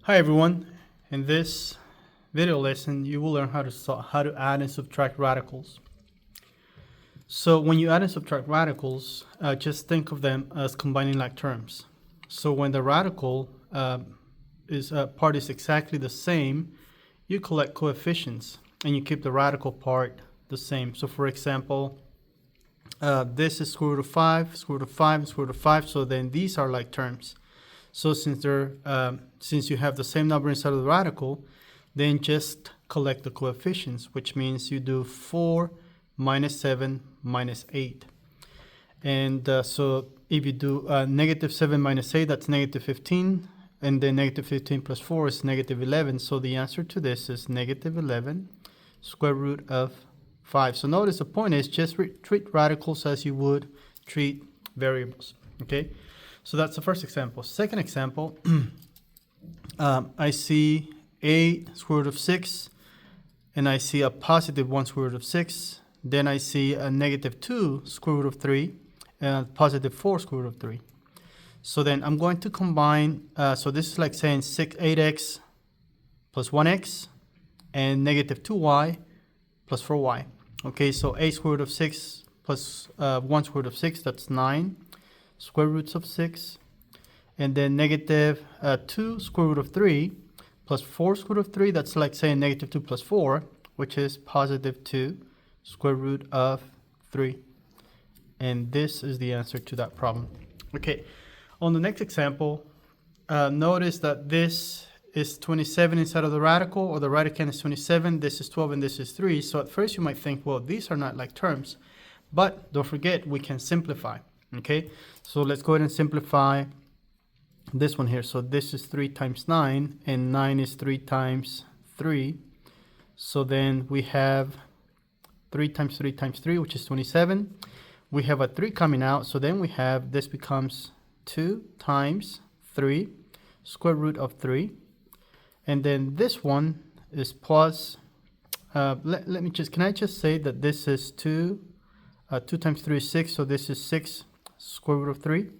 Hi everyone. In this video lesson, you will learn how to add and subtract radicals. So when you add and subtract radicals, just think of them as combining like terms. So when the radical part is exactly the same, you collect coefficients and you keep the radical part the same. So for example, this is square root of 5, square root of 5, and square root of 5. So then these are like terms. So since you have the same number inside of the radical, then just collect the coefficients, which means you do 4 minus 7 minus 8. And so if you do negative 7 minus 8, that's negative 15. And then negative 15 plus 4 is negative 11. So the answer to this is negative 11 square root of 5. So notice the point is just treat radicals as you would treat variables. Okay. So that's the first example. Second example, I see 8 square root of 6, and I see a positive 1 square root of 6. Then I see a negative 2 square root of 3, and a positive 4 square root of 3. So then I'm going to combine, so this is like saying 8x plus 1x, and negative 2y plus 4y. Okay, so 8 square root of 6 plus 1 square root of 6, that's 9. Square roots of 6, and then negative 2 square root of 3 plus 4 square root of 3, that's like saying negative 2 plus 4, which is positive 2 square root of 3. And this is the answer to that problem. Okay, on the next example, notice that this is 27 inside of the radical, or the radicand is 27, this is 12, and this is 3. So at first you might think, well, these are not like terms, but don't forget we can simplify. Okay, so let's go ahead and simplify this one here. So this is 3 times 9, and 9 is 3 times 3. So then we have 3 times 3 times 3, which is 27. We have a 3 coming out, so then we have, this becomes 2 times 3 square root of 3. And then this one is plus, let me just, can I just say that this is 2 times 3 is 6, so this is 6 square root of 3,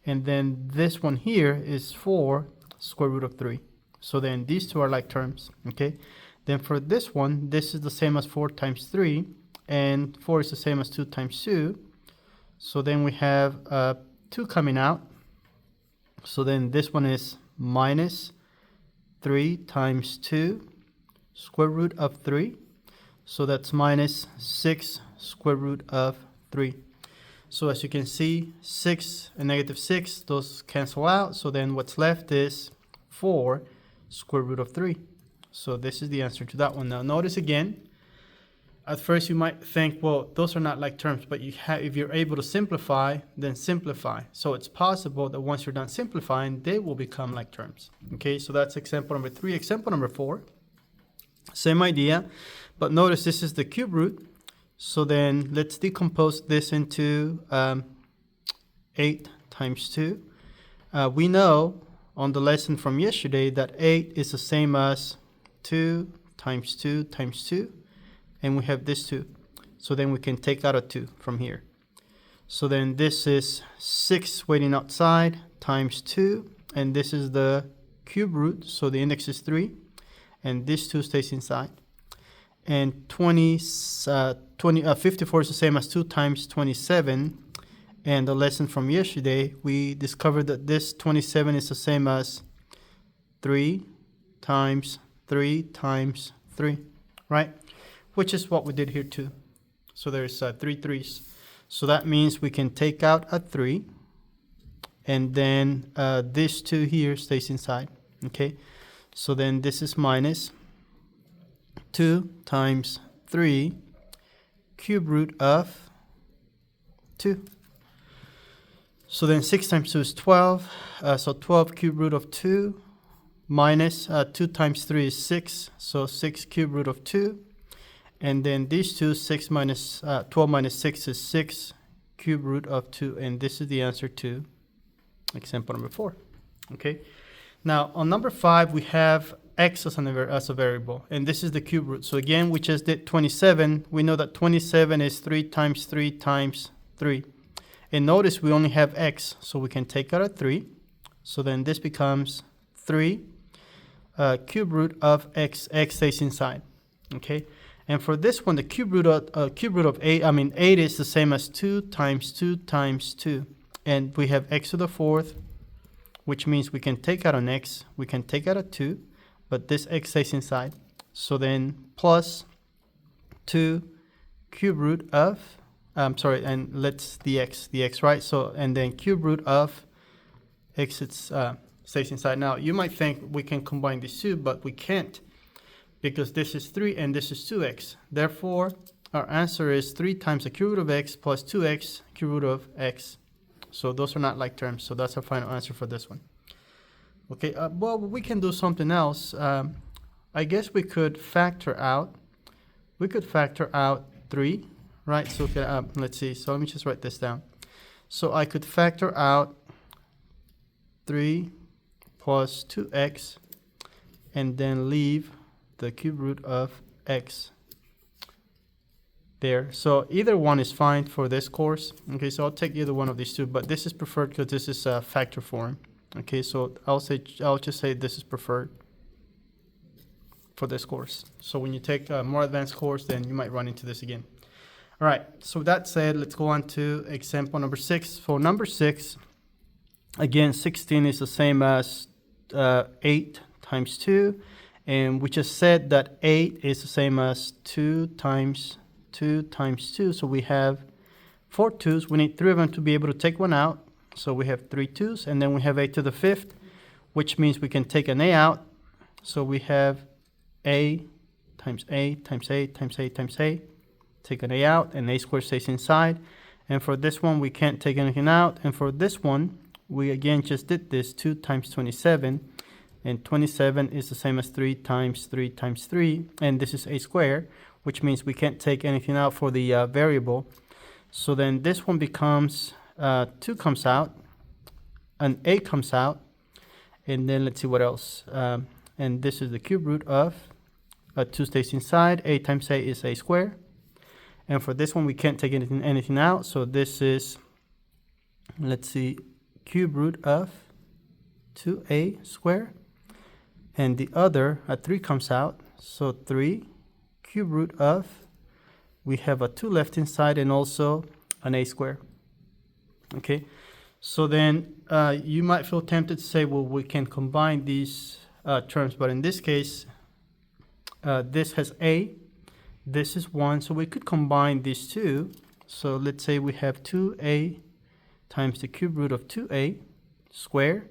and then this one here is 4 square root of 3. So then these two are like terms. Okay, then for this one, this is the same as 4 times 3, and 4 is the same as 2 times 2. So then we have 2 coming out, so then this one is minus 3 times 2 square root of 3, so that's minus 6 square root of 3. So as you can see, 6 and negative 6, those cancel out. So then what's left is 4 square root of 3. So this is the answer to that one. Now notice again, at first you might think, well, those are not like terms, but if you're able to simplify, then simplify. So it's possible that once you're done simplifying, they will become like terms. Okay, so that's example number 3. Example number 4, same idea, but notice this is the cube root. So then let's decompose this into 8 times 2. We know on the lesson from yesterday that 8 is the same as 2 times 2 times 2. And we have this 2. So then we can take out a 2 from here. So then this is 6 waiting outside times 2. And this is the cube root. So the index is 3. And this 2 stays inside. And 54 is the same as 2 times 27. And the lesson from yesterday, we discovered that this 27 is the same as 3 times 3 times 3, right? Which is what we did here too. So there's 3 3s. So that means we can take out a 3. And then this 2 here stays inside. Okay. So then this is minus 2 times 3 cube root of 2. So then 6 times 2 is 12. So 12 cube root of 2 minus 2 times 3 is 6. So 6 cube root of 2. And then these two, 6 minus 12 minus 6 is 6 cube root of 2. And this is the answer to example number 4. Okay. Now on number 5, we have x as a variable, and this is the cube root. So again, we just did 27. We know that 27 is 3 times 3 times 3. And notice we only have x, so we can take out a 3. So then this becomes 3 cube root of x, x stays inside, okay? And for this one, the cube root of 8, 8 is the same as 2 times 2 times 2. And we have x to the fourth, which means we can take out an x, we can take out a 2, but this x stays inside. So then plus 2 cube root of, and let's the x, right? So, and then cube root of x, stays inside. Now, you might think we can combine these two, but we can't, because this is 3 and this is 2x. Therefore, our answer is 3 times the cube root of x plus 2x cube root of x. So those are not like terms. So that's our final answer for this one. Okay, well, we can do something else. I guess we could factor out. We could factor out 3, right? So let's see. So let me just write this down. So I could factor out 3 plus 2x and then leave the cube root of x there. So either one is fine for this course. Okay, so I'll take either one of these two, but this is preferred because this is a factor form. Okay, so I'll just say this is preferred for this course. So when you take a more advanced course, then you might run into this again. All right, so that said, let's go on to example number 6. For number 6, again, 16 is the same as 8 times 2. And we just said that 8 is the same as 2 times 2 times 2. So we have 4 2's. We need 3 of them to be able to take one out. So we have 3 2's. And then we have 8 to the 5th, which means we can take an a out. So we have a times a times a times a times a. Take an a out, and a squared stays inside. And for this one, we can't take anything out. And for this one, we again just did this 2 times 27. And 27 is the same as 3 times 3 times 3. And this is a squared, which means we can't take anything out for the variable. So then this one becomes 2 comes out, an a comes out, and then let's see what else. And this is the cube root of 2 stays inside. A times a is a squared. And for this one, we can't take anything out. So this is, let's see, cube root of 2a squared. And the other, a 3 comes out. So 3 cube root of, we have a 2 left inside and also an a squared. Okay, so then you might feel tempted to say, well, we can combine these terms. But in this case, this has a, this is 1. So we could combine these two. So let's say we have 2a times the cube root of 2a squared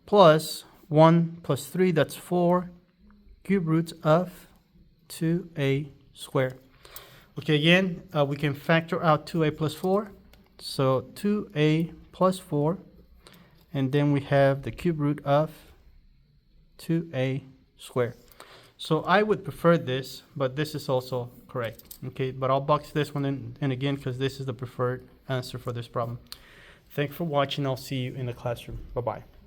plus 1 plus 3, that's 4 cube roots of 2a squared. Okay, again, we can factor out 2a plus 4. So 2a plus 4, and then we have the cube root of 2a squared. So I would prefer this, but this is also correct. Okay, but I'll box this one in again because this is the preferred answer for this problem. Thanks for watching. I'll see you in the classroom. Bye-bye.